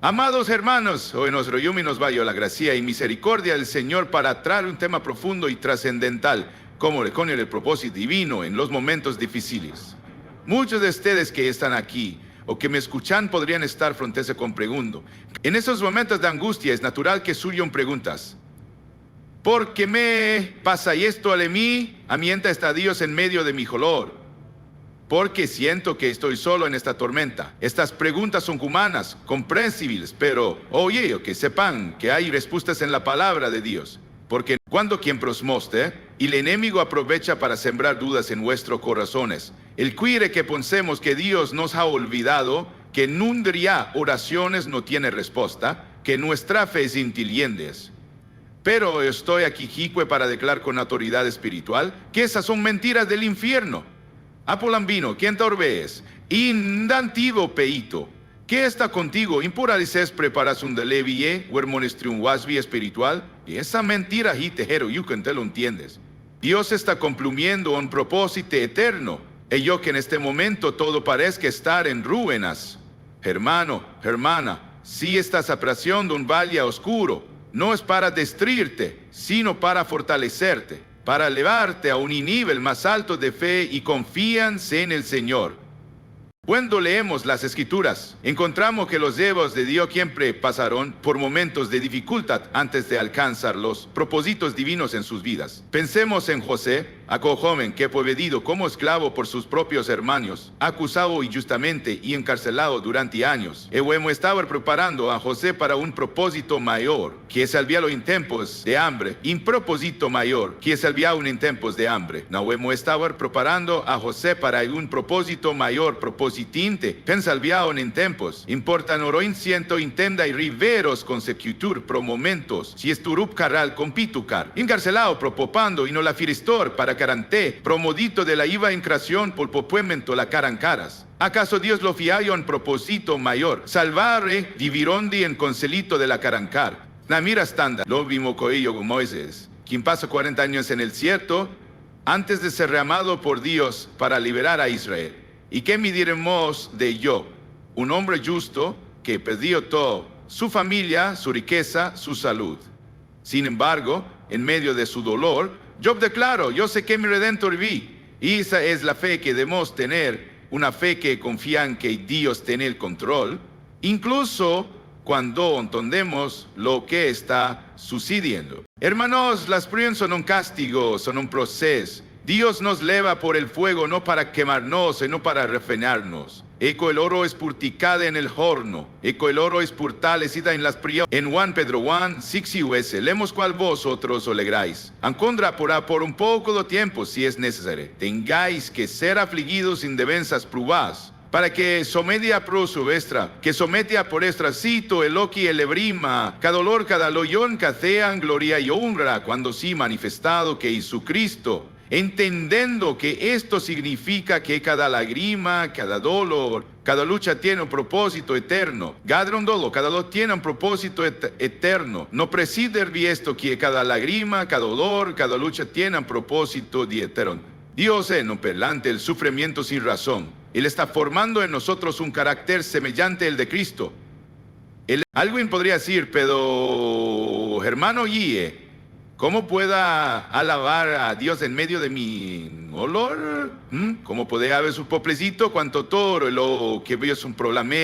Amados hermanos, hoy nos royumi nos vaya la gracia y misericordia del Señor para traer un tema profundo y trascendental, como con el propósito divino en los momentos difíciles. Muchos de ustedes que están aquí o que me escuchan podrían estar fronteras con preguntas. En esos momentos de angustia es natural que surjan preguntas. ¿Por qué me pasa esto a mí? Amienta está Dios en medio de mi dolor. Porque siento que estoy solo en esta tormenta. Estas preguntas son humanas, comprensibles, pero oye, que sepan que hay respuestas en la palabra de Dios. Porque cuando quien prosmoste, y el enemigo aprovecha para sembrar dudas en vuestros corazones, el quiere que pensemos que Dios nos ha olvidado, que nundria oraciones no tiene respuesta, que nuestra fe es inteligente. Pero estoy aquí para declarar con autoridad espiritual que esas son mentiras del infierno. Apolambino, ¿quién te orbees? Indantivo peito. ¿Qué está contigo? Impura dices preparas un delevie, o hermonestrium wasbi espiritual. Y esa mentira hitejero, you que te lo entiendes. Dios está cumpliendo un propósito eterno. Y yo que en este momento todo parezca estar en ruinas. Hermano, hermana, si estás apreciando un valle oscuro, no es para destruirte, sino para fortalecerte, para elevarte a un nivel más alto de fe y confíanse en el Señor. Cuando leemos las Escrituras, encontramos que los hijos de Dios siempre pasaron por momentos de dificultad antes de alcanzar los propósitos divinos en sus vidas. Pensemos en José, aquel joven que fue vendido como esclavo por sus propios hermanos, acusado injustamente y encarcelado durante años. El huemo estaba preparando a José para un propósito mayor, que es salvarlo en tiempos de hambre, un propósito mayor, que es salvarlo en tiempos de hambre. No huemo estaba preparando a José para un propósito mayor, pensalviao en tempos, importan oro ciento intenda y riveros consecutur pro momentos, si esturup carral compitucar, encarcelado propopando y no la firistor para carante, promodito de la iva en creación por popuemento la carancaras. ¿Acaso Dios lo fiayo en propósito mayor? Salvare divirondi en concelito de la carancar. Na mira estándar, lo vimos coello con Moisés, quien pasa 40 años en el desierto, antes de ser llamado por Dios para liberar a Israel. ¿Y qué me diremos de Job? Un hombre justo que perdió todo, su familia, su riqueza, su salud. Sin embargo, en medio de su dolor, Job declaró, yo sé que mi Redentor vi. Y esa es la fe que debemos tener, una fe que confía en que Dios tiene el control, incluso cuando entendemos lo que está sucediendo. Hermanos, las pruebas son un castigo, son un proceso. Dios nos leva por el fuego no para quemarnos, sino para refinarnos. Eco el oro es purticada en el horno. Eco el oro es purtalecida en las prioridades. En Juan Pedro 1, 6 US, leemos cual vosotros alegráis. Ancondra por un poco de tiempo, si es necesario. Tengáis que ser afligidos sin defensas pruebas, para que somedia pro su vestra, que sometia por estracito el oqui el ebrima, cada dolor, cada loyón, cacean gloria y honra, cuando sí manifestado que Jesucristo, entendiendo que esto significa que cada lágrima, cada dolor, cada lucha tiene un propósito eterno. Cada dolor tiene un propósito eterno. No preside esto que cada lágrima, cada dolor, cada lucha tiene un propósito de eterno. Dios no perlante el sufrimiento sin razón. Él está formando en nosotros un carácter semejante al de Cristo. Alguien podría decir, pero hermano Yie, ¿cómo pueda alabar a Dios en medio de mi olor? ¿Cómo puede haber su pobrecito cuanto toro lo que veo es un problema?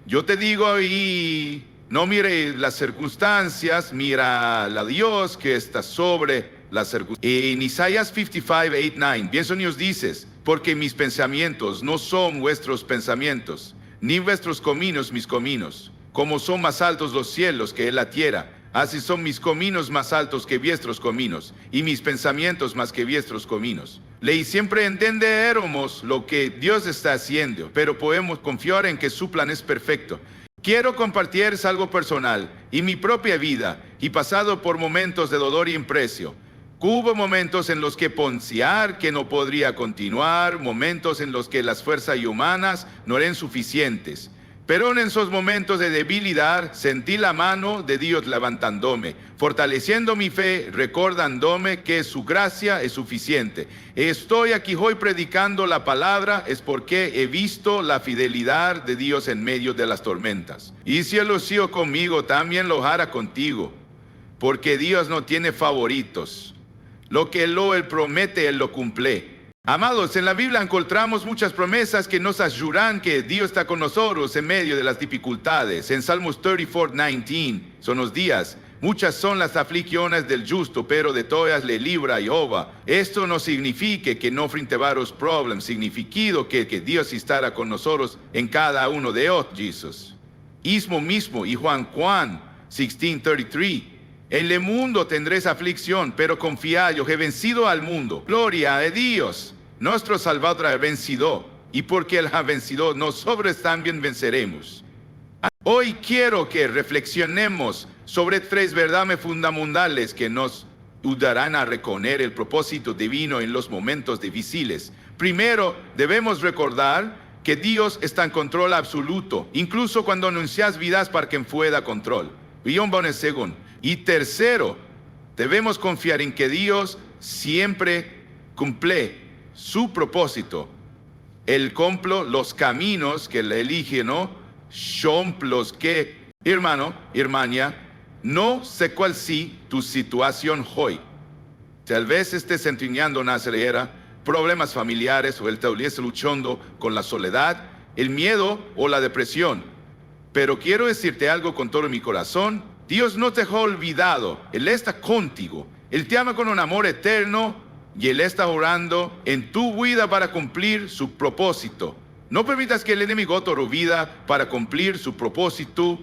Yo te digo, y no mire las circunstancias, mira a Dios que está sobre las circunstancias. En Isaías 55, 8, 9, bien Dios dices, porque mis pensamientos no son vuestros pensamientos, ni vuestros caminos mis caminos. Como son más altos los cielos que la tierra, así son mis caminos más altos que vuestros caminos, y mis pensamientos más que vuestros caminos. Ley siempre entenderemos lo que Dios está haciendo, pero podemos confiar en que su plan es perfecto. Quiero compartir algo personal y mi propia vida, y pasado por momentos de dolor y imprecio. Hubo momentos en los que pensar que no podría continuar, momentos en los que las fuerzas humanas no eran suficientes. Pero en esos momentos de debilidad sentí la mano de Dios levantándome, fortaleciendo mi fe, recordándome que su gracia es suficiente. Estoy aquí hoy predicando la palabra es porque he visto la fidelidad de Dios en medio de las tormentas. Y si Él lo hizo conmigo, también lo hará contigo, porque Dios no tiene favoritos. Lo que Él promete, Él lo cumple. Amados, en la Biblia encontramos muchas promesas que nos aseguran que Dios está con nosotros en medio de las dificultades. En Salmos 34:19 son los días. Muchas son las aflicciones del justo, pero de todas le libra Jehová. Esto no significa que no frente a varios problemas, significa que Dios estará con nosotros en cada uno de ellos, Jesús. Mismo, y Juan 16:33. En el mundo tendréis aflicción, pero confiad, yo he vencido al mundo. Gloria a Dios. Nuestro Salvador ha vencido, y porque Él ha vencido, nosotros también venceremos. Hoy quiero que reflexionemos sobre 3 verdades fundamentales que nos ayudarán a reconocer el propósito divino en los momentos difíciles. Primero, debemos recordar que Dios está en control absoluto, incluso cuando anuncias vidas para que fuera control. Y tercero, debemos confiar en que Dios siempre cumple su propósito. Él cumple los caminos que Él elige, ¿no? Son los que, hermano, hermana, no sé cuál sea tu situación hoy. Tal vez estés entrañando una acelera, problemas familiares, o estés luchando con la soledad, el miedo o la depresión. Pero quiero decirte algo con todo mi corazón. Dios no te ha olvidado. Él está contigo. Él te ama con un amor eterno y Él está orando en tu vida para cumplir su propósito. No permitas que el enemigo te vida para cumplir su propósito.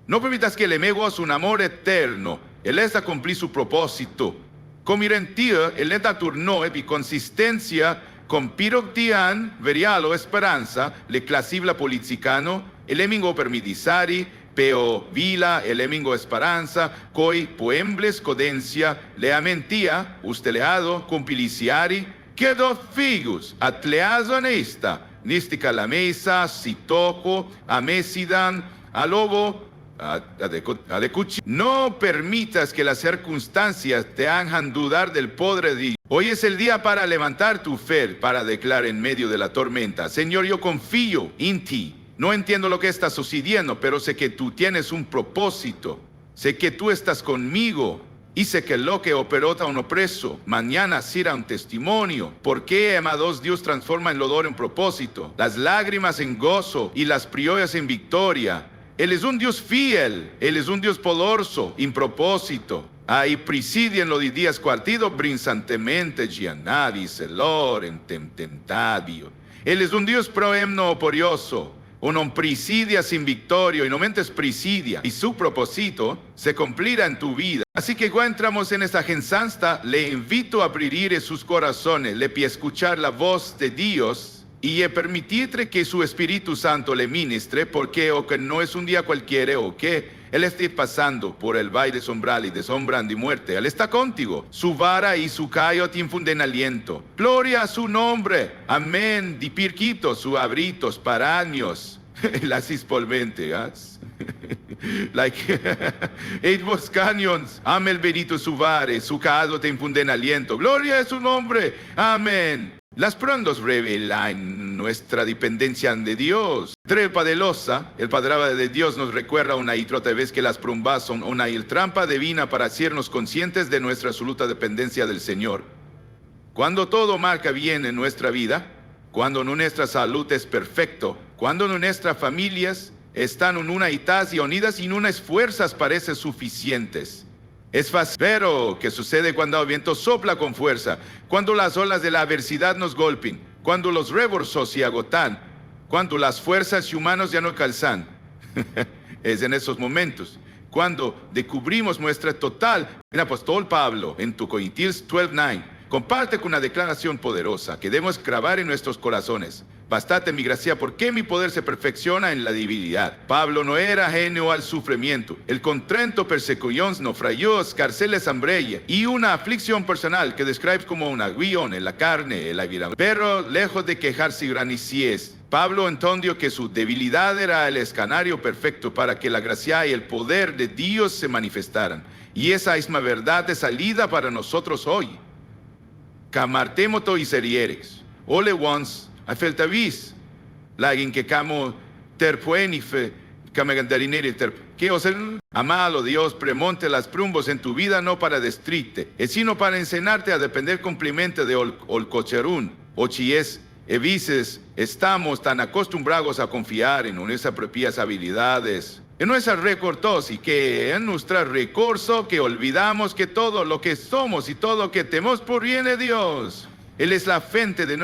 No permitas que el enemigo haga un amor eterno. Él está cumplir su propósito. Como irentía, Él está turno y consistencia con piroctian, verialo esperanza, le clasibla politicano, el enemigo permitisari, peo vila, el enemigo esperanza, coi poembles codencia, lea mentía, usteleado, compiliciari, quedo figus, atleazo anesta, nistica la mesa, sitoco, amesidan, alobo, adecuchi. No permitas que las circunstancias te hagan dudar del poder de Dios. Hoy es el día para levantar tu fe, para declarar en medio de la tormenta: Señor, yo confío en ti. No entiendo lo que está sucediendo, pero sé que tú tienes un propósito. Sé que tú estás conmigo. Y sé que lo que operó a un opreso, mañana será un testimonio. Porque, amados, Dios transforma el dolor en propósito, las lágrimas en gozo y las priollas en victoria. Él es un Dios fiel, Él es un Dios poderoso, en propósito. Ahí preside en los días cuartido brincantemente, gianavi, celor, en tentadio. Él es un Dios proemno porioso. Uno presidia sin victoria y no mentes presidia, y su propósito se cumplirá en tu vida. Así que cuando entramos en esta genzansta, le invito a abrir sus corazones, le pide escuchar la voz de Dios y permitirle que su Espíritu Santo le ministre, porque o que no es un día cualquiera, o que Él esté pasando por el valle de sombral y de sombra de muerte. Él está contigo. Su vara y su callo te infunden aliento. Gloria a su nombre. Amén. Di pirquito, su abritos, paraños. Las ispolventeas. Like, Edvos canyons. Amel benito su vare, su callo te infunden aliento. Gloria a su nombre. Amén. Las prontos revelan nuestra dependencia de Dios. Trepa de losa, el palabra de Dios nos recuerda una y otra vez que las pruebas son una trampa divina para hacernos conscientes de nuestra absoluta dependencia del Señor. Cuando todo marca bien en nuestra vida, cuando nuestra salud es perfecto, cuando nuestras familias están en una y unidas y nuestras fuerzas parecen suficientes. Es fácil, pero ¿qué sucede cuando el viento sopla con fuerza? Cuando las olas de la adversidad nos golpean, cuando los recursos se agotan, cuando las fuerzas humanas ya no calzan. Es en esos momentos cuando descubrimos nuestra total. El apóstol Pablo en tu Corintios 12:9 comparte con una declaración poderosa que debemos grabar en nuestros corazones. Bastate mi gracia, porque mi poder se perfecciona en la debilidad. Pablo no era ajeno al sufrimiento. El contento persecución, naufragos, cárceles, hambre y una aflicción personal que describe como una aguillón en la carne, en la vida. Pero lejos de quejarse y granicies, Pablo entendió que su debilidad era el escenario perfecto para que la gracia y el poder de Dios se manifestaran. Y esa misma verdad de salida para nosotros hoy. Camartemoto y serieres. Ole once, a feltavis. Lagin que camo terpuenife, camegandarinere que os amado Dios, premonte las prumbos en tu vida no para destrite, sino para enseñarte a depender complemente de olcocherún, o chies, evices, estamos tan acostumbrados a confiar en nuestras propias habilidades, en nuestras recursos y que en nuestro recurso que olvidamos que todo lo que somos y todo lo que tenemos proviene de Dios. Él es la fuente de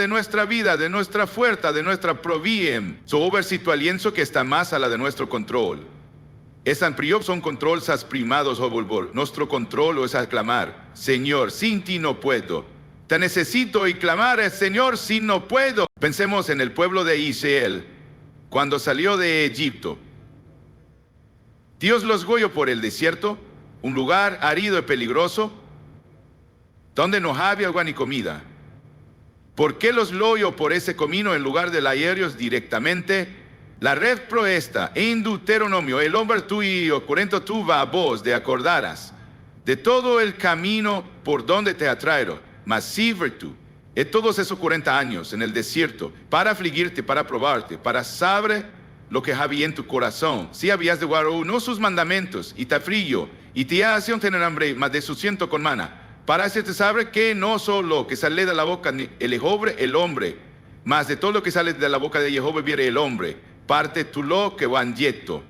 nuestra vida, de nuestra fuerza, de nuestra proviem. Sobre situalienzo que está más a la de nuestro control. Es tan priop son controls primados o volvor. Nuestro control es aclamar, Señor, sin ti no puedo. Te necesito y clamar al Señor, sin no puedo. Pensemos en el pueblo de Israel, cuando salió de Egipto. Dios los guió por el desierto, un lugar árido y peligroso, donde no había agua ni comida. ¿Por qué los loyo por ese camino en lugar de aéreos directamente? La red proesta en Deuteronomio, el hombre tuyo, cuarenta tú va a vos, de acordarás, de todo el camino por donde te atraeron, mas sirve tú, en todos esos 40 años en el desierto, para afligirte, para probarte, para saber lo que había en tu corazón, si habías de guardar no sus mandamientos, y te frío, y te hacían tener hambre, mas de sustento con mana, para hacerte saber que no solo que sale de la boca el hombre, mas de todo lo que sale de la boca de Jehová viene el hombre, parte tu lo que van yeto,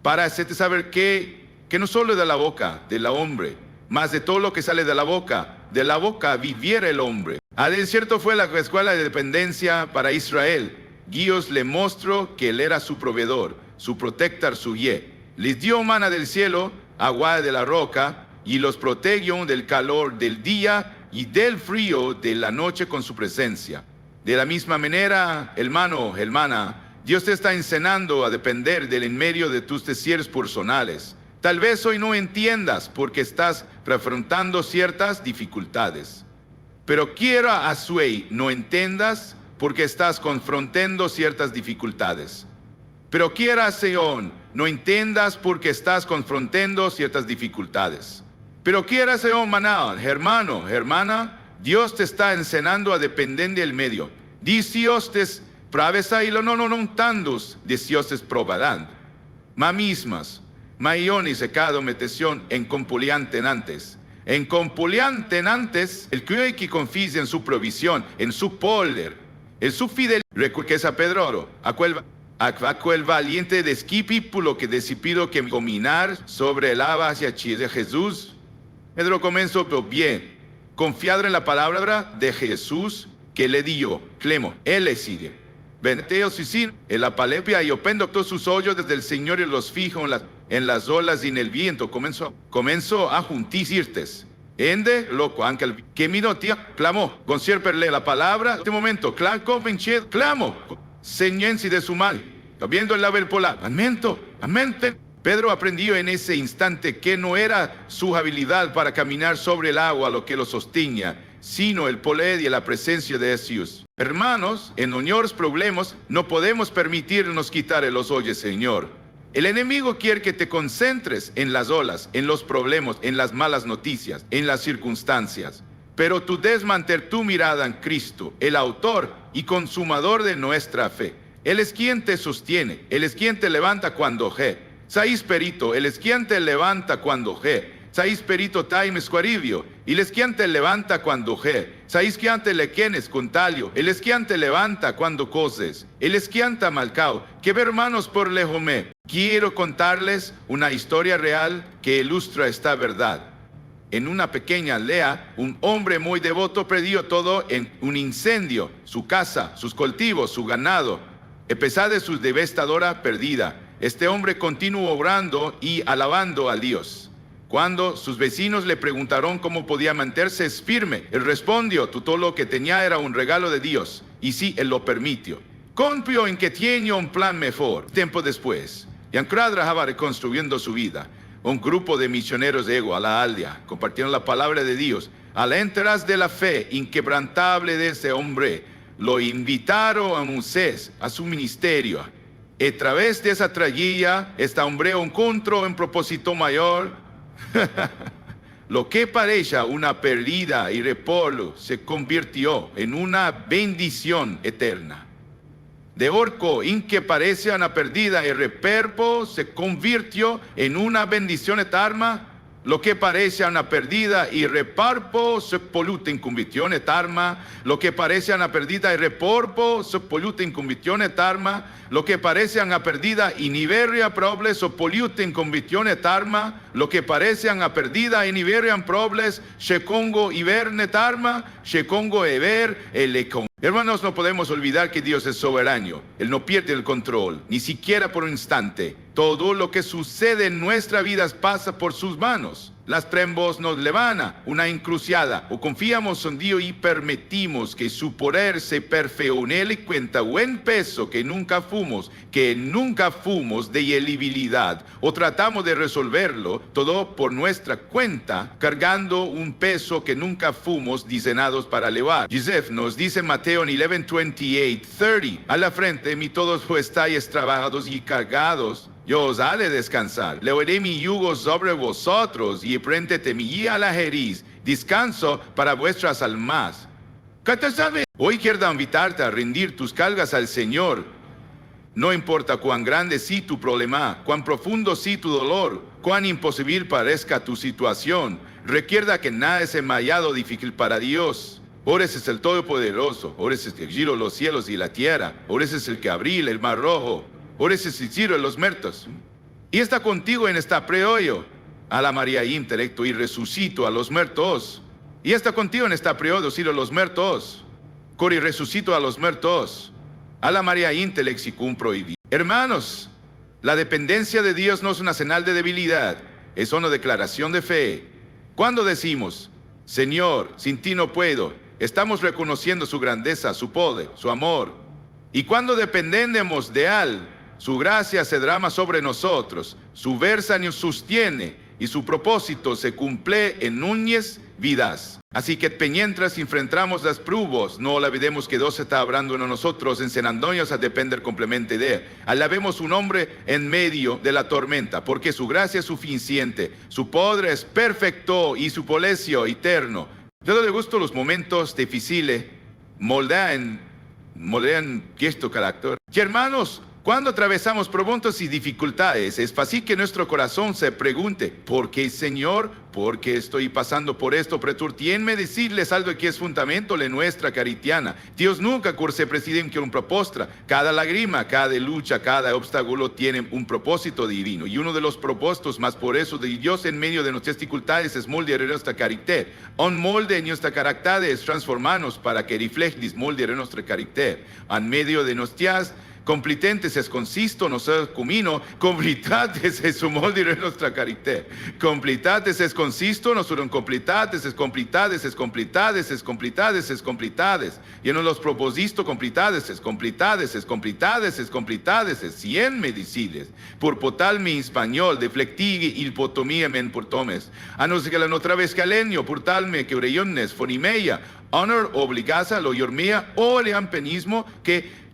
para hacerte saber que no solo de la boca del hombre, mas de todo lo que sale de la boca viviera el hombre. Al desierto fue la escuela de dependencia para Israel. Dios le mostró que él era su proveedor, su protector, su ye. Les dio mana del cielo, agua de la roca, y los protegió del calor del día y del frío de la noche con su presencia. De la misma manera, hermano, hermana, Dios te está enseñando a depender del en medio de tus desiertos personales. Tal vez hoy no entiendas porque estás afrontando ciertas dificultades. Pero quiero a Suey no entiendas porque estás confrontando ciertas dificultades. Pero quiero a Seón no entiendas porque estás confrontando ciertas dificultades. Pero quiera Seón Maná, hermano, hermana, Dios te está enseñando a depender del medio. Dios te pravesa y lo no tantos, Dios te probarán. Ma mismas, maiones secado meteción en compuliantenantes. En compuliantenantes, el que confía en su provisión, en su poder, en su fidelidad. Recuerda a Pedro, aquel valiente de esquipipulo que decidió que dominar sobre el agua hacia de Jesús. Pedro comenzó bien, confiado en la palabra de Jesús que le dio, Clemo, él le sigue. Venteo sin en la palepia y opendo todos sus hoyos desde el Señor y los fijo en las olas y en el viento. Comenzó a juntisirtes. Ende, loco, ángel, que mi tía, clamó, concierperle la palabra, en este momento, clamo, señensi de su mal, viendo el ave polar, amento. Pedro aprendió en ese instante que no era su habilidad para caminar sobre el agua lo que lo sostenía, sino el poder y la presencia de Jesús. Hermanos, en nuestros problemas no podemos permitirnos quitar los ojos, Señor. El enemigo quiere que te concentres en las olas, en los problemas, en las malas noticias, en las circunstancias. Pero tú debes mantener tu mirada en Cristo, el autor y consumador de nuestra fe. Él es quien te sostiene, Él es quien te levanta cuando Sais perito, Él es quien te levanta cuando Sais perito taime squarivio, Él es quien te levanta cuando Sais quien te le quienes con talio, Él es quien te levanta cuando coses, Él es quien te malcao, que ver hermanos por lejome. Quiero contarles una historia real que ilustra esta verdad. En una pequeña aldea, un hombre muy devoto perdió todo en un incendio, su casa, sus cultivos, su ganado. A pesar de su devastadora pérdida, este hombre continuó orando y alabando a Dios. Cuando sus vecinos le preguntaron cómo podía mantenerse firme, él respondió, todo lo que tenía era un regalo de Dios, y sí, él lo permitió. Confío en que tiene un plan mejor. Tiempo después, Yancradra estaba reconstruyendo su vida. Un grupo de misioneros llegó a la aldea, compartieron la palabra de Dios. Al entrar de la fe inquebrantable de ese hombre, lo invitaron a Moisés a su ministerio. Y a través de esa trayectoria, este hombre encontró un propósito mayor. Lo que parecía una pérdida y repolo se convirtió en una bendición eterna. De orco, en que parecía una pérdida y reperpo, se convirtió en una bendición eterna. Lo que parecía una pérdida y reparpo se polute en convicción eterna. Lo que parecía una pérdida y reporpo se polute en convicción eterna. Lo que parecía una pérdida y niveria probles se polute en convicción eterna. Lo que parecía una pérdida y niverian probles se congo y ver eterna. Se congo y ver el con. Hermanos, no podemos olvidar que Dios es soberano. Él no pierde el control, ni siquiera por un instante. Todo lo que sucede en nuestra vida pasa por sus manos. Las trembos nos levantan una encrucijada. O confiamos en Dios y permitimos que su poder se perfeccione y cuenta buen peso que nunca fuimos de eligibilidad. O tratamos de resolverlo todo por nuestra cuenta, cargando un peso que nunca fuimos diseñados para llevar. Joseph nos dice en Mateo 11:28-30, a la frente de mí todos estáis trabajados y cargados, yo os haré descansar. Leeré mi yugo sobre vosotros y aprended mi guía a la jeriz. Descanso para vuestras almas. Hoy quiero invitarte a rendir tus cargas al Señor. No importa cuán grande sea tu problema, cuán profundo sea tu dolor, cuán imposible parezca tu situación. Recuerda que nada es demasiado difícil para Dios. Ores es el Todopoderoso, ores es el que giró los cielos y la tierra, ores es el que abrió el mar rojo. Ores es el cielo de los muertos. Y está contigo en esta prehoyo. A la María intelecto y resucito a los muertos. Y está contigo en esta prehoyo, cielo de los muertos. Cori resucito a los muertos. A la María intelecto y cumplo y vida. Hermanos, la dependencia de Dios no es una señal de debilidad. Es una declaración de fe. Cuando decimos, Señor, sin ti no puedo, estamos reconociendo su grandeza, su poder, su amor. Y cuando dependemos de Él, su gracia se derrama sobre nosotros, su versa nos sostiene y su propósito se cumple en nuestras vidas. Así que mientras enfrentamos las pruebas, no olvidemos que Dios está hablando en nosotros, enseñándonos a depender completamente de Él. Alabemos un hombre en medio de la tormenta, porque su gracia es suficiente, su poder es perfecto y su poder eterno. Yo le gusto los momentos difíciles, moldean este carácter. Y hermanos, cuando atravesamos preguntas y dificultades, es fácil que nuestro corazón se pregunte, ¿por qué, Señor? ¿Por qué estoy pasando por esto? Preturtienme decirles algo que es fundamento de nuestra cristiana. Dios nunca curse presidente que un propósito. Cada lágrima, cada lucha, cada obstáculo tiene un propósito divino. Y uno de los propósitos más por eso de Dios en medio de nuestras dificultades es moldear nuestra carácter. Un molde en nuestra carácter es transformarnos para que refleje moldear nuestro carácter. En medio de nuestras completentes es consisto, no ser comino, completates es su molde de nuestra carácter. Completates es consisto, no son completates, es completates, es completates, es completates, es completates. Y en los propósitos completates, es completates, es completates, es completates, es 100 mediciles. Por potalme en español, deflectigue il potomía men portomes. A no ser que la otra vez caleño, por talme que oreyones, fonimeia, honor obligasa, lo yormía, o el ampenismo que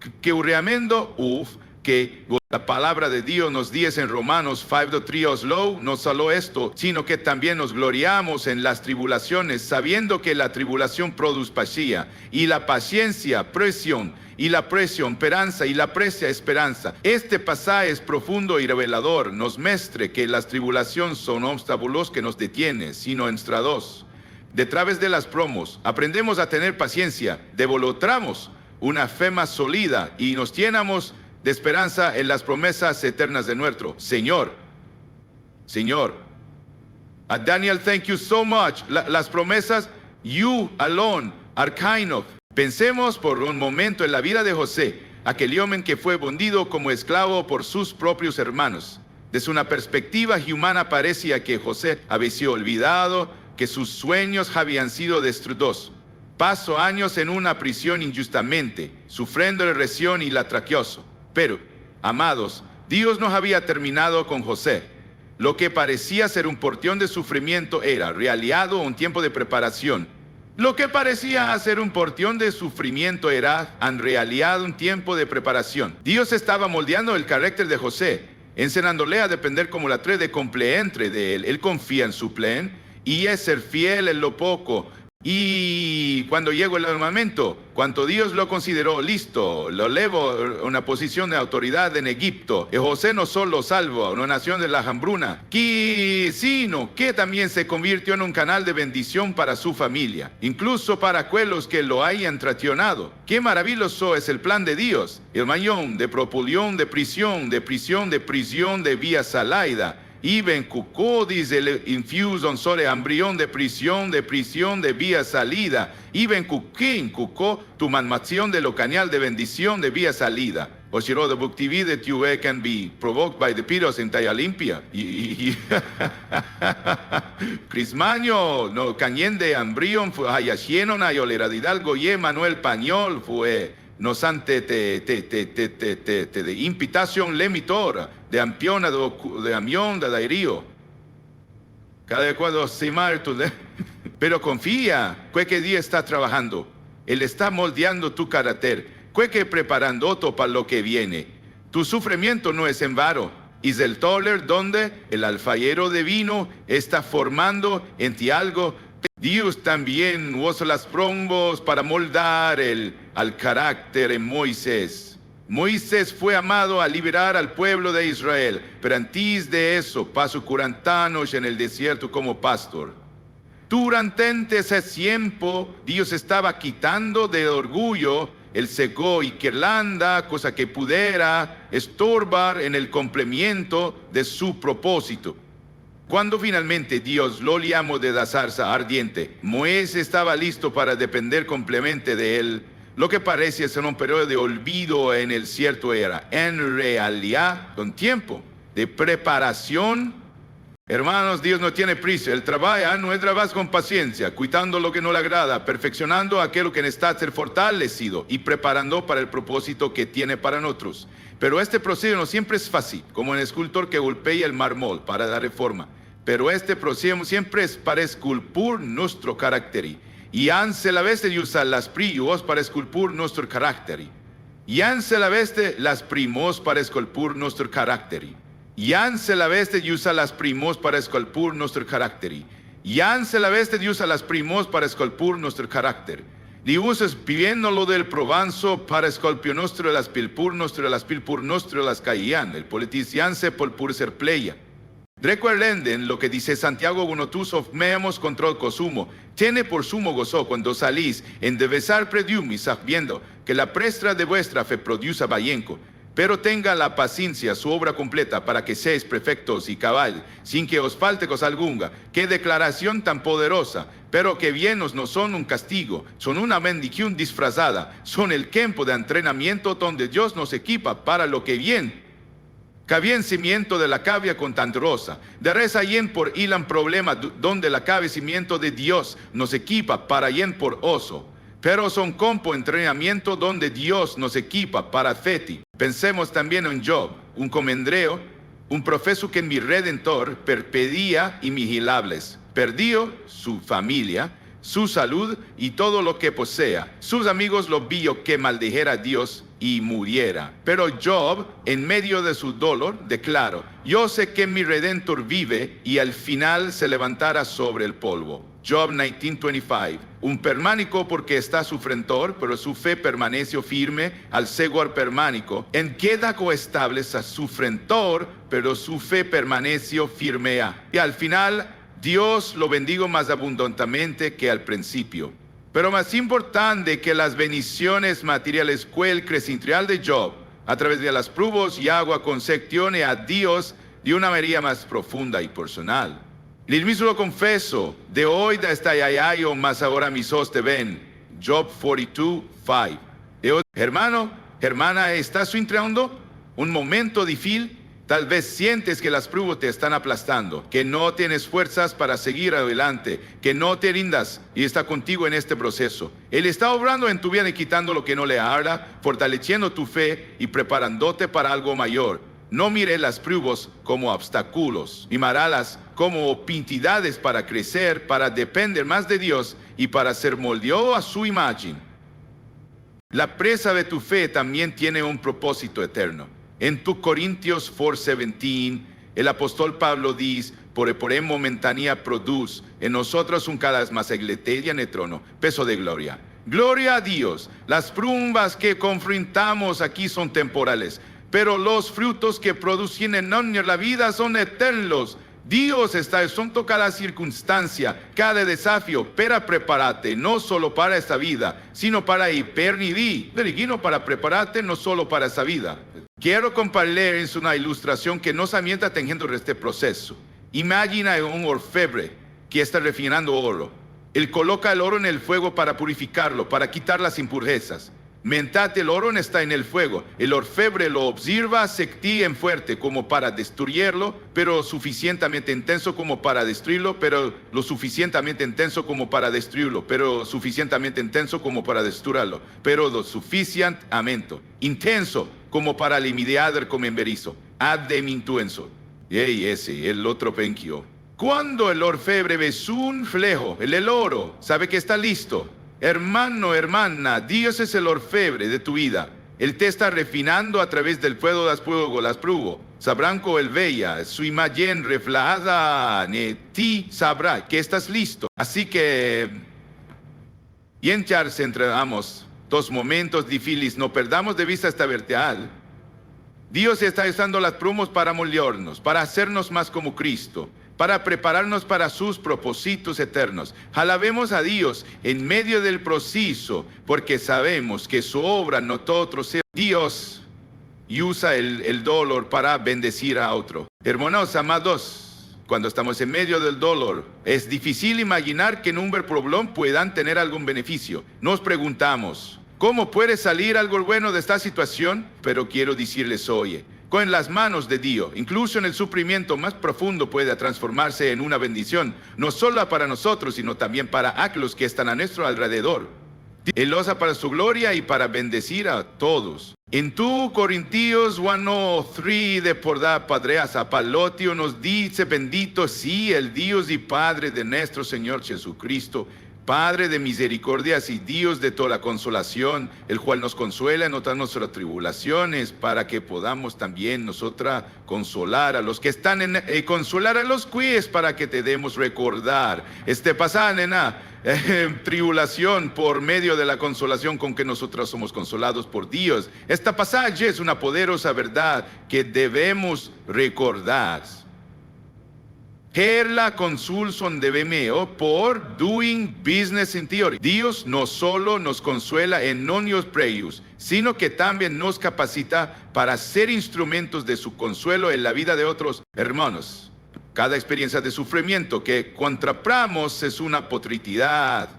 la palabra de Dios nos dice en Romanos 5:3 low, no solo esto, sino que también nos gloriamos en las tribulaciones, sabiendo que la tribulación produce paciencia, y la paciencia, presión, y la presión, esperanza, y la precia, esperanza. Este pasaje es profundo y revelador, nos muestra que las tribulaciones son obstáculos que nos detienen, sino enstrados. De través de las promos, aprendemos a tener paciencia, devolutramos una fe más sólida y nos llenamos de esperanza en las promesas eternas de nuestro Señor. Señor, a Daniel, thank you so much. Las promesas, you alone are kind of. Pensemos por un momento en la vida de José, aquel hombre que fue vendido como esclavo por sus propios hermanos. Desde una perspectiva humana parecía que José había sido olvidado, que sus sueños habían sido destruidos. Pasó años en una prisión injustamente, sufriendo la represión y la traqueoso. Pero, amados, Dios no había terminado con José. Lo que parecía ser un porción de sufrimiento era, realidad, un tiempo de preparación. Lo que parecía ser un porción de sufrimiento era en realidad un tiempo de preparación. Dios estaba moldeando el carácter de José, enseñándole a depender como la tre de compleente de él. Él confía en su plan y es ser fiel en lo poco. Y cuando llegó el momento, cuando Dios lo consideró listo, lo elevó a una posición de autoridad en Egipto. Y José no solo salvó a una nación de la hambruna, sino que también se convirtió en un canal de bendición para su familia, incluso para aquellos que lo hayan traicionado. Qué maravilloso es el plan de Dios. El mañón de propulsión, de prisión, de vía salaida. Iben cucó, dice el infusion sobre embrión de prisión, de vía salida. Iben cuquín, cucó, tu manmación de lo cañal de bendición de vía salida. O si no, the book TV that you can be provoked by the piros en talla limpia. Crismaño, no cañén de embrión, fue hayashieno, na yoleradidal goye, Manuel Pañol, fue. Nos ante de invitación lemitor, de ampiona, de amión, de dairío. Cada cuando se marto, pero confía, que día está trabajando. Él está moldeando tu carácter, que preparando todo para lo que viene. Tu sufrimiento no es en vano. Y el toler donde el alfarero de vino está formando en ti algo. Dios también usó las prombos para moldar al carácter en Moisés. Moisés fue amado a liberar al pueblo de Israel, pero antes de eso pasó 40 años en el desierto como pastor. Durante ese tiempo, Dios estaba quitando de orgullo el cegó y quirlanda, cosa que pudiera estorbar en el cumplimiento de su propósito. Cuando finalmente Dios lo llamó de la zarza ardiente, Moisés estaba listo para depender completamente de él. Lo que parece ser un periodo de olvido en el cierto era, en realidad, un tiempo de preparación. Hermanos, Dios no tiene prisa. Él trabaja nuestra vez con paciencia, cuidando lo que no le agrada, perfeccionando aquello que necesita ser fortalecido y preparando para el propósito que tiene para nosotros. Pero este proceso no siempre es fácil, como el escultor que golpea el mármol para dar reforma. Pero este proceso siempre es para esculpir nuestro carácter. Y anse la vez de usar las primos para esculpir nuestro carácter. Y anse la vez de las primos para esculpir nuestro carácter. Y anse la vez de usar las primos para esculpir nuestro carácter. Y anse la vez de usar las primos para esculpir nuestro carácter. Y usas viviendo lo del provanzo para esculpir nuestro las pilpur nuestro las caían. El politicianse por pur ser pleya. Recuerden lo que dice Santiago 1:2 of meamos control consumo. Tiene por sumo gozo cuando salís en devesar predium y sabiendo que la prestra de vuestra fe produce vallenco. Pero tenga la paciencia su obra completa para que seáis perfectos y cabal, sin que os falte cosa alguna. Qué declaración tan poderosa, pero que bienos no son un castigo, son una bendición disfrazada, son el campo de entrenamiento donde Dios nos equipa para lo que viene. Cabien cimiento de la cavia con tan rosa, de reza yen por ilan problema donde la cavia cimiento de Dios nos equipa para yen por oso. Pero son campo entrenamiento donde Dios nos equipa para feti. Pensemos también en Job, un comendreo, un profeso que en mi redentor perpedía invigilables. Perdió su familia, su salud y todo lo que posea. Sus amigos lo vio que maldijera a Dios y muriera. Pero Job, en medio de su dolor, declaró: yo sé que mi redentor vive y al final se levantará sobre el polvo. Job 19:25. Un permánico porque está su frentor, pero su fe permaneció firme al seguar permánico. En queda coestables a su frentor, pero su fe permaneció firme. Y al final, Dios lo bendigo más abundantemente que al principio. Pero más importante que las bendiciones materiales fue el crecimiento de Job, a través de las pruebas y agua concepcione a Dios de una manera más profunda y personal. El mismo lo confeso, de hoy hasta yayayo, más ahora mis ojos te ven. Job 42:5. Hermano, hermana, ¿estás entrando un momento difícil? Tal vez sientes que las pruebas te están aplastando, que no tienes fuerzas para seguir adelante, que no te rindas y está contigo en este proceso. Él está obrando en tu vida y quitando lo que no le agrada, fortaleciendo tu fe y preparándote para algo mayor. No mire las pruebas como obstáculos, mirálas como oportunidades para crecer, para depender más de Dios y para ser moldeado a su imagen. La presa de tu fe también tiene un propósito eterno. En 2 Corintios 4:17, el apóstol Pablo dice, por momentánea produce en nosotros un cada vez más egleteria en el trono, peso de gloria. Gloria a Dios. Las pruebas que confrontamos aquí son temporales, pero los frutos que producen en la vida son eternos. Dios está exento cada circunstancia, cada desafío, pero prepárate no solo para esta vida, sino para eternidad. Pero para prepararte no solo para esta vida. Quiero compartirles una ilustración que nos ambienta teniendo este proceso. Imagina un orfebre que está refinando oro. Él coloca el oro en el fuego para purificarlo, para quitar las impurezas. Mientras el oro está en el fuego, el orfebre lo observa, se activa fuerte como para destruirlo, pero suficientemente intenso como para destruirlo, pero lo suficientemente intenso como para destruirlo, pero suficientemente intenso como para destruirlo, pero lo suficientemente intenso como para limitar como emberizo, addemintuenso. Y ese, el otro penquio. Cuando el orfebre ve un flejo, el oro, sabe que está listo. Hermano, hermana, Dios es el orfebre de tu vida. Él te está refinando a través del fuego las pruebas. Sabrán con el veía, su imagen reflejada en ti sabrá que estás listo. Así que, y en Charles entregamos 2 momentos difíciles, no perdamos de vista esta vertical. Dios está usando las pruebas para moldearnos, para hacernos más como Cristo, para prepararnos para sus propósitos eternos. Alabemos a Dios en medio del proceso, porque sabemos que su obra no todo sea Dios y usa el dolor para bendecir a otro. Hermanos amados, cuando estamos en medio del dolor, es difícil imaginar que en un problema puedan tener algún beneficio. Nos preguntamos, ¿cómo puede salir algo bueno de esta situación? Pero quiero decirles hoy, con las manos de Dios, incluso en el sufrimiento más profundo puede transformarse en una bendición, no solo para nosotros, sino también para aquellos que están a nuestro alrededor. Él lo usa para su gloria y para bendecir a todos. En 2 Corintios 1:3 de por da Padreas a Palotio nos dice, bendito sí el Dios y Padre de nuestro Señor Jesucristo, Padre de misericordias y Dios de toda la consolación, el cual nos consuela en todas nuestras tribulaciones, para que podamos también nosotras consolar a los que están consolar a los cues, para que te demos recordar este pasaje en tribulación por medio de la consolación con que nosotros somos consolados por Dios. Esta pasaje es una poderosa verdad que debemos recordar. La consulson de Bemeo por doing business in theory. Dios no solo nos consuela en nonios preyus, sino que también nos capacita para ser instrumentos de su consuelo en la vida de otros hermanos. Cada experiencia de sufrimiento que contrapramos es una oportunidad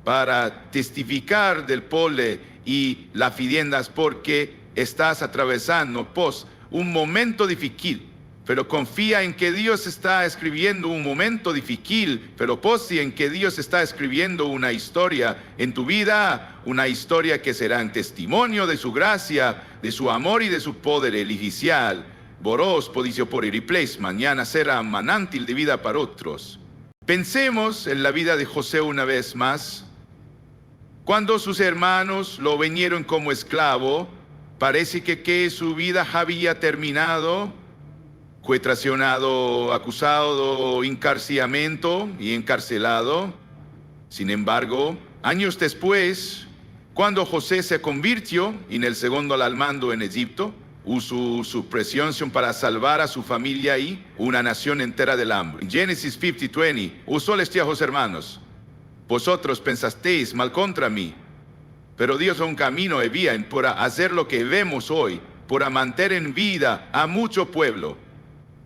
para testificar del pole y la fidendas, porque estás atravesando un momento difícil. Pero confía en que Dios está escribiendo un momento difícil, pero posee en que Dios está escribiendo una historia en tu vida, una historia que será en testimonio de su gracia, de su amor y de su poder elicial. Boros podicio por irreplace, mañana será manantil de vida para otros. Pensemos en la vida de José una vez más. Cuando sus hermanos lo vinieron como esclavo, parece que su vida había terminado. Fue traicionado, acusado, encarcelamiento y encarcelado. Sin embargo, años después, cuando José se convirtió en el segundo al mando en Egipto, usó su presión para salvar a su familia y una nación entera del hambre. En Génesis 50:20, usó les hijos hermanos, vosotros pensasteis mal contra mí, pero Dios un camino de vía por hacer lo que vemos hoy, por mantener en vida a mucho pueblo.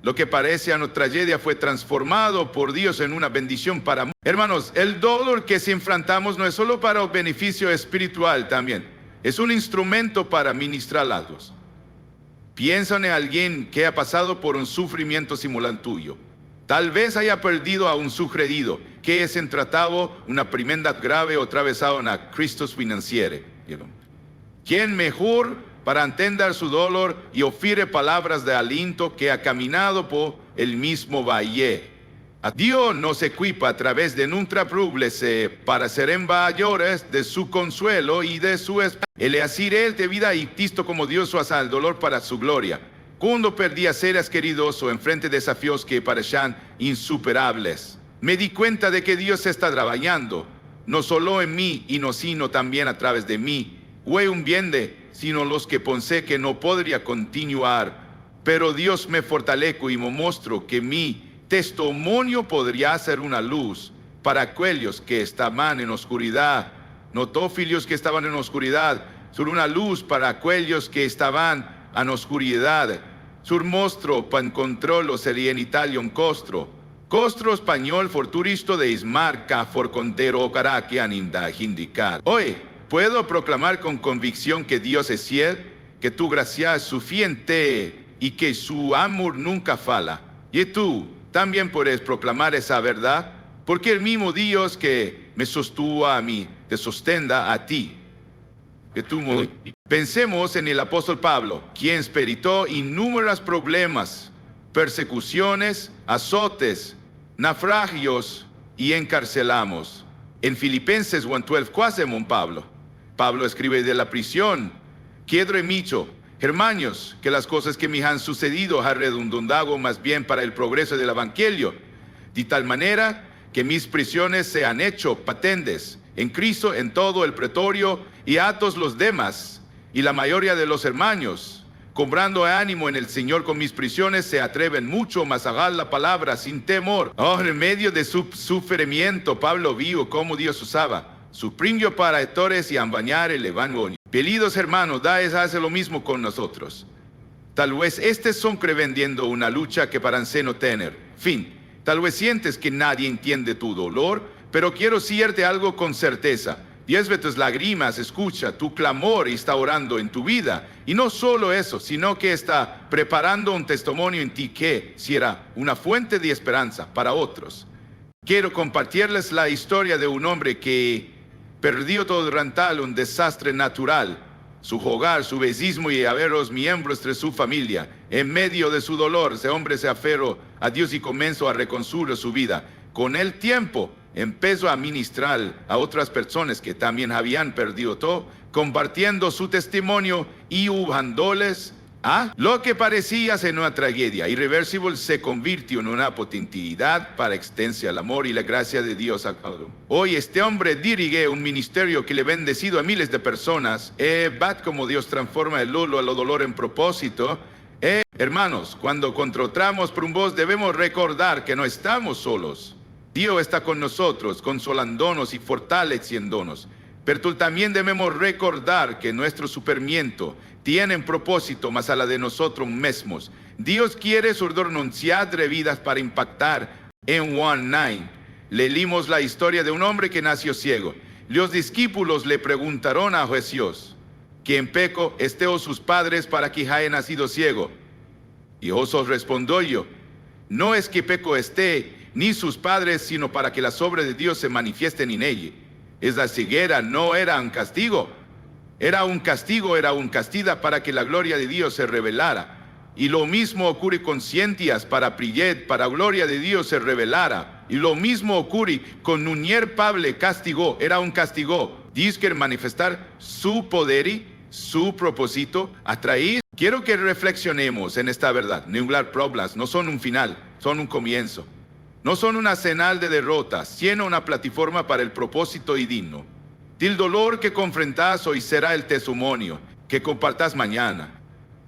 Lo que parece una tragedia fue transformado por Dios en una bendición para muchos. Hermanos, el dolor que se enfrentamos no es solo para el beneficio espiritual también. Es un instrumento para ministrar a otros. Piensa en alguien que ha pasado por un sufrimiento similar tuyo. Tal vez haya perdido a un sugerido, que es tratado una enfermedad grave o atravesado una crisis financiera. ¿Quién mejor para entender su dolor y ofrece palabras de aliento que ha caminado por el mismo valle? Dios nos equipa a través de nuestra rublese para ser embajadores de su consuelo y de su esperanza. El asir él de vida y Cristo como Dios su al dolor para su gloria. Cuando perdí a seres queridos o enfrente desafíos que parecían insuperables, me di cuenta de que Dios está trabajando, no solo en mí y no sino también a través de mí. Fue un bien de, sino los que pensé que no podría continuar. Pero Dios me fortaleció y me mostró que mi testimonio podría ser una luz para aquellos que estaban en oscuridad. Notó, filhos, que estaban en oscuridad. Sur una luz para aquellos que estaban en oscuridad. Sur mostro pan controllo sería en Italia un costro. Costro español forturisto de Ismarca for contero caraque aninda indicar. Hoy puedo proclamar con convicción que Dios es fiel, que tu gracia es suficiente y que su amor nunca falla. Y tú también puedes proclamar esa verdad, porque el mismo Dios que me sostuvo a mí, te sostenga a ti. Que tú pensemos en el apóstol Pablo, quien experimentó innumerables problemas, persecuciones, azotes, naufragios y encarcelamos. En Filipenses 1:12, ¿qué hacemos Pablo? Pablo escribe de la prisión, quiero micho, hermanos, que las cosas que me han sucedido han redundado más bien para el progreso del evangelio, de tal manera que mis prisiones se han hecho patentes en Cristo en todo el pretorio y a todos los demás, y la mayoría de los hermanos, cobrando ánimo en el Señor con mis prisiones, se atreven mucho más a dar la palabra sin temor. Oh, en medio de su sufrimiento, Pablo vio cómo Dios usaba su premio para actores y ambañar el evangelio. Queridos hermanos, Dios hace lo mismo con nosotros. Tal vez son vendiendo una lucha que parecen no tener fin. Tal vez sientes que nadie entiende tu dolor, pero quiero decirte algo con certeza. Dios ve tus lágrimas, escucha tu clamor y está orando en tu vida. Y no solo eso, sino que está preparando un testimonio en ti que será una fuente de esperanza para otros. Quiero compartirles la historia de un hombre que perdió todo durante un desastre natural, su hogar, su vecino y a ver los miembros de su familia. En medio de su dolor, ese hombre se aferró a Dios y comenzó a reconstruir su vida. Con el tiempo, empezó a ministrar a otras personas que también habían perdido todo, compartiendo su testimonio y ayudándoles a lo que parecía ser una tragedia irreversible se convirtió en una potencialidad para extender el amor y la gracia de Dios a cada uno. Hoy este hombre dirige un ministerio que le ha bendecido a miles de personas. Bat como Dios transforma el lulo a lo dolor en propósito. Hermanos, cuando contratamos por un voz debemos recordar que no estamos solos. Dios está con nosotros, consolándonos y fortaleciéndonos. Pero también debemos recordar que nuestro sufrimiento tiene un propósito más allá de nosotros mismos. Dios quiere surdonunciar de vidas para impactar. En Juan 9 leímos la historia de un hombre que nació ciego. Los discípulos le preguntaron a Jesús, ¿quién pecó, este o sus padres, para que haya nacido ciego? Y Jesús respondió yo, no es que pecó este ni sus padres, sino para que las obras de Dios se manifiesten en ella. Esa ceguera no era un castigo, era un castigo para que la gloria de Dios se revelara. Y lo mismo ocurre con Cientias para Prillet, para la gloria de Dios se revelara. Y lo mismo ocurre con Nunier Pablo, castigó, era un castigo. Dice que manifestar su poder y su propósito atraer. Quiero que reflexionemos en esta verdad. Ningún problemas no son un final, son un comienzo. No son una señal de derrota, sino una plataforma para el propósito y digno. El dolor que confrontas hoy será el testimonio que compartas mañana.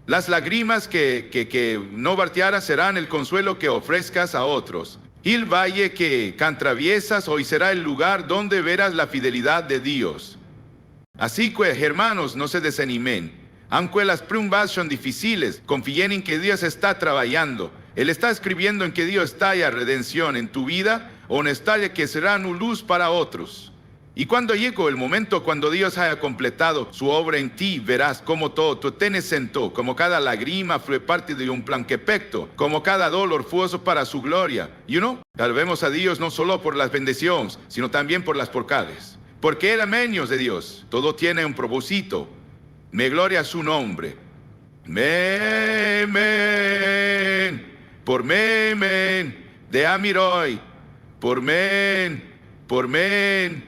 Las lágrimas que no vertieras serán el consuelo que ofrezcas a otros. El valle que atraviesas hoy será el lugar donde verás la fidelidad de Dios. Así que, hermanos, no se desanimen. Aunque las pruebas son difíciles, confíen en que Dios está trabajando. Él está escribiendo en que Dios talla redención en tu vida, o en esta que será una luz para otros. Y cuando llegue el momento cuando Dios haya completado su obra en ti, verás cómo todo tú te sentó, como cada lágrima fue parte de un plan perfecto, como cada dolor fue para su gloria. Alabemos a Dios no solo por las bendiciones, sino también por las porcades. Porque eran niños de Dios, todo tiene un propósito. Me gloria a su nombre. Amén. Por mí, amén. de Amiroi, por men, por men,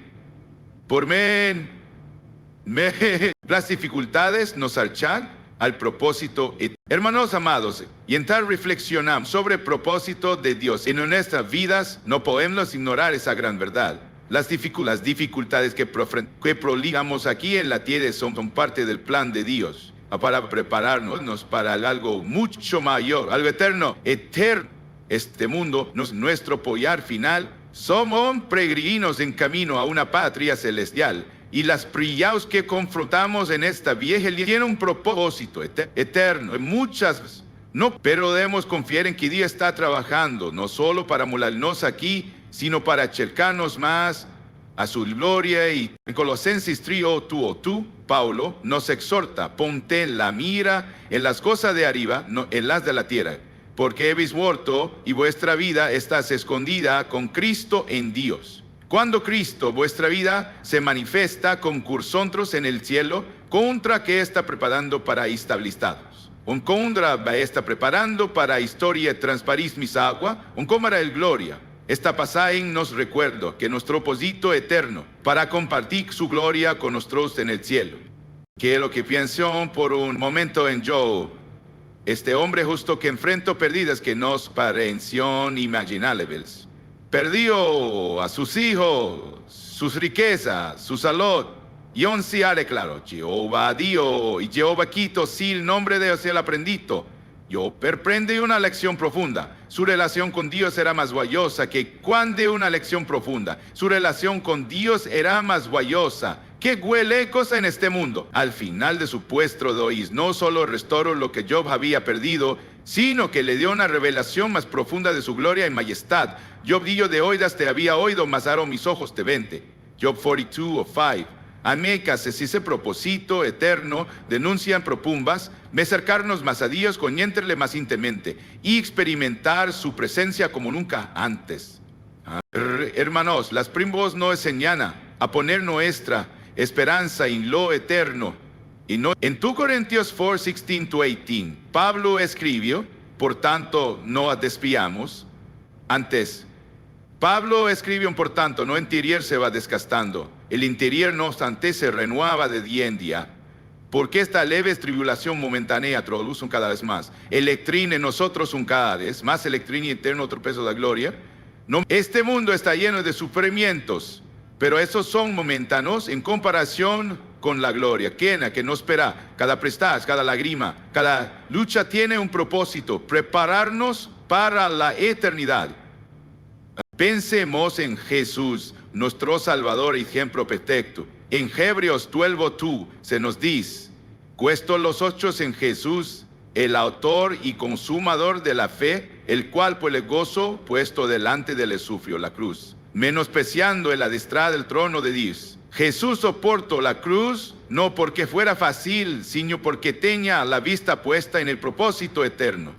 por men. Las dificultades nos archan al propósito. Hermanos amados, y en tal reflexionamos sobre el propósito de Dios en nuestras vidas, no podemos ignorar esa gran verdad. Las dificultades que proligamos aquí en la tierra son parte del plan de Dios para prepararnos para algo mucho mayor, algo eterno. Este mundo no es nuestro apoyar final. Somos peregrinos en camino a una patria celestial. Y las pruebas que confrontamos en esta vieja tienen un propósito eterno. Pero debemos confiar en que Dios está trabajando, no solo para molarnos aquí, sino para acercarnos más a su gloria. Y en Colosenses 3, tú, Pablo, nos exhorta: ponte la mira en las cosas de arriba, no en las de la tierra, porque habéis muerto y vuestra vida está escondida con Cristo en Dios. Cuando Cristo, vuestra vida, se manifiesta con cursotros en el cielo, contra que está preparando para estabilizados. Un contra está preparando para historia transparís mis agua, un cámara de gloria. Esta pasaje nos recuerda que nuestro propósito eterno para compartir su gloria con nosotros en el cielo. Que es lo que pienso por un momento en Job, este hombre justo que enfrentó pérdidas que nos parecen inimaginables. Perdió a sus hijos, sus riquezas, su salud. Y aún se ha declarado: Jehová dio y Jehová quito, si el nombre de Dios el aprendido. Yo aprendí una lección profunda. Su relación con Dios era más valiosa que cuando una lección profunda. Su relación con Dios era más valiosa que huele cosa en este mundo. Al final de su puesto de hoy, no solo restauró lo que Job había perdido, sino que le dio una revelación más profunda de su gloria y majestad. Job dijo: de oídas te había oído, mas ahora mis ojos te ven. Job 42:5. Amecas es ese propósito eterno, denuncian propumbas, me acercarnos más a Dios, conocerle más íntimamente y experimentar su presencia como nunca antes. Hermanos, las primos nos enseñan a poner nuestra esperanza en lo eterno. Y no, en 2 Corintios 4:16-18, Pablo escribió: por tanto, no despiamos. Antes, Pablo escribió: por tanto, no interior se va desgastando. El interior, no obstante, se renueva de día en día. Porque esta leve tribulación momentánea produce cada vez más electrina en nosotros un cada vez más electrina y eterno otro peso de la gloria. No, este mundo está lleno de sufrimientos, pero esos son momentáneos en comparación con la gloria. Que nos espera cada prestas, cada lágrima, cada lucha tiene un propósito: prepararnos para la eternidad. Pensemos en Jesús, nuestro Salvador y ejemplo perfecto. En Hebreos 12:2 se nos dice: puestos los ojos en Jesús, el autor y consumador de la fe, el cual por el gozo puesto delante de él sufrió la cruz, menospreciando el adestrar del trono de Dios. Jesús soportó la cruz no porque fuera fácil, sino porque tenía la vista puesta en el propósito eterno.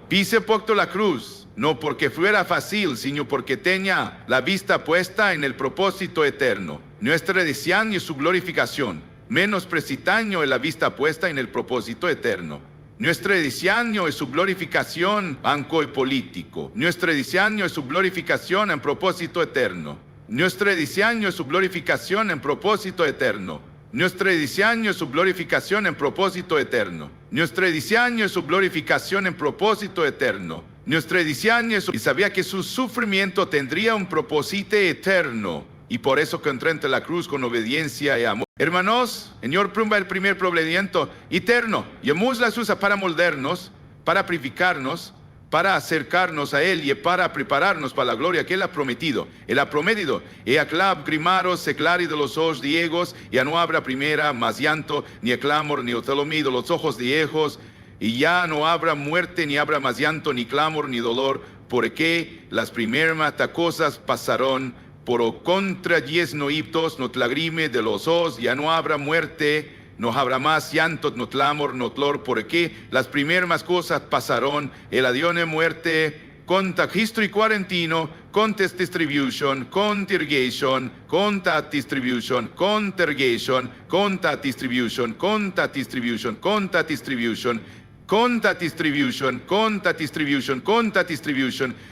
Pise por la cruz no porque fuera fácil, sino porque tenía la vista puesta en el propósito eterno. Nuestra desean y su glorificación, menospreciando la vista puesta en el propósito eterno. Nuestro diseño es su glorificación banco y político. Nuestro diseño es su glorificación en propósito eterno. Nuestro diseño es su glorificación en propósito eterno. Nuestro diseño es su glorificación en propósito eterno. Nuestro diseño es su glorificación en propósito eterno. Nuestro diseño es y sabía que su sufrimiento tendría un propósito eterno. Y por eso que entró entre la cruz con obediencia y amor. Hermanos, Señor prueba el primer propósito eterno. Y hemos las usa para moldernos, para purificarnos, para acercarnos a Él y para prepararnos para la gloria que Él ha prometido. Él ha prometido: y aclab grimaros se clari de los ojos diegos, ya no habrá primera más llanto, ni clamor, ni otolomí de los ojos diegos, y ya no habrá muerte, ni habrá más llanto, ni clamor, ni dolor, porque las primeras cosas pasaron. Por contra, no hiptos, no lagrime de los ojos, ya no habrá muerte, no habrá más llanto, no clamor, no dolor, porque las primeras cosas pasaron. El adiós de muerte, conta history cuarentino, contest distribution, contirgation, contact distribution, contergation, contact distribution, contact distribution, contact distribution. conta distribution,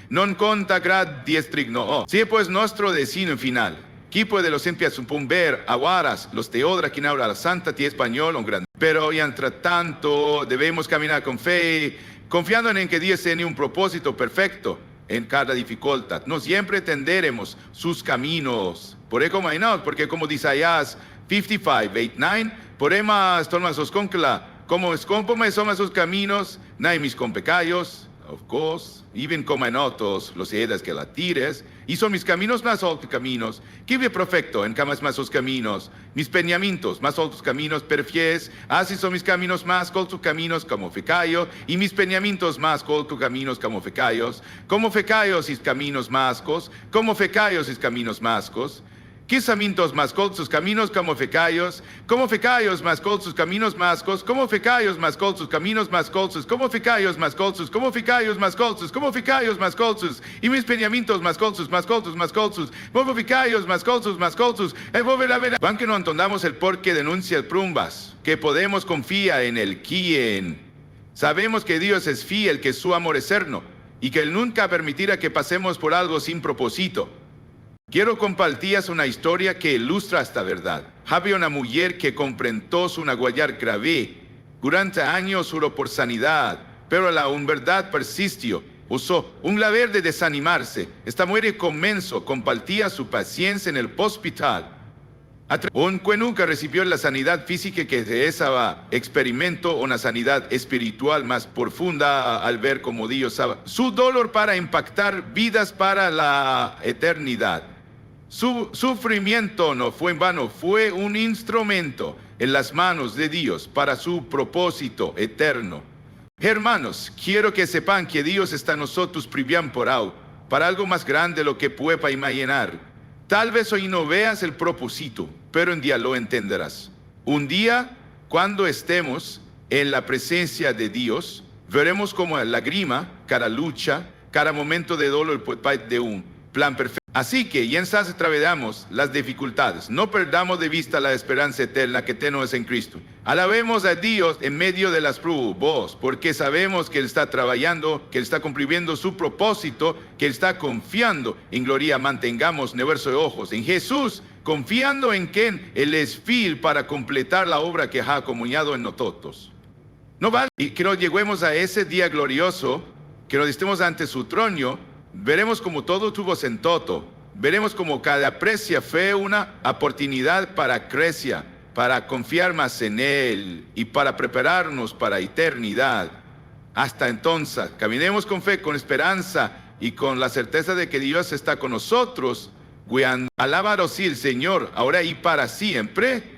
non conta grad diestrigno. Si pues nuestro destino final, qui puede los empias ver aguaras, los teodra que habla la santa ti español, un gran. Pero y entre tanto debemos caminar con fe, confiando en que Dios tiene un propósito perfecto en cada dificultad. No siempre tenderemos sus caminos. Porque como dice Isaías 55:8-9, podemos tomar sus concla, como escómpome son sus caminos, no mis con pecayos, of course, even como en otros, los hedas que la tires, y son mis caminos más altos caminos, que ve perfecto en camas más sus caminos, mis pensamientos más altos caminos perfies, así son mis caminos más altos caminos como fecayo, y mis pensamientos más altos caminos como fecayos y caminos mascos, como fecayos y caminos mascos. Quisamientos más sus caminos como fecayos más sus caminos mascos, como fecayos más sus caminos más como fecayos más como fecayos más como fecayos más y mis pensamientos más como fecayos más van que no entendamos el por qué denuncia el prumbas, que podemos confiar en el quien. Sabemos que Dios es fiel, que su amor es eterno, y que Él nunca permitirá que pasemos por algo sin propósito. Quiero compartir una historia que ilustra esta verdad. Había una mujer que comprendió su guayar grave. Durante años juró por sanidad, pero la verdad persistió. Usó un laver de desanimarse. Esta mujer comenzó, compartía su paciencia en el hospital. Aunque nunca recibió la sanidad física que de esa experimentó una sanidad espiritual más profunda al ver cómo Dios sabe. Su dolor para impactar vidas para la eternidad. Su sufrimiento no fue en vano, fue un instrumento en las manos de Dios para su propósito eterno. Hermanos, quiero que sepan que Dios está en nosotros priviando por algo, para algo más grande de lo que pueda imaginar. Tal vez hoy no veas el propósito, pero un día lo entenderás. Un día, cuando estemos en la presencia de Dios, veremos como lágrima, cada lucha, cada momento de dolor de un plan perfecto. Así que, y en atravesamos las dificultades, no perdamos de vista la esperanza eterna que tenemos en Cristo. Alabemos a Dios en medio de las pruebas, porque sabemos que Él está trabajando, que Él está cumpliendo su propósito, que Él está confiando en gloria. Mantengamos nuestros ojos en Jesús, confiando en que Él es fiel para completar la obra que ha comunado en nosotros. No vale, y que nos lleguemos a ese día glorioso, que nos estemos ante su trono. Veremos como todo tuvo sentoto. Veremos como cada precia fue una oportunidad para crecer, para confiar más en Él y para prepararnos para la eternidad. Hasta entonces, caminemos con fe, con esperanza y con la certeza de que Dios está con nosotros. Alabado sea el Señor, ahora y para siempre.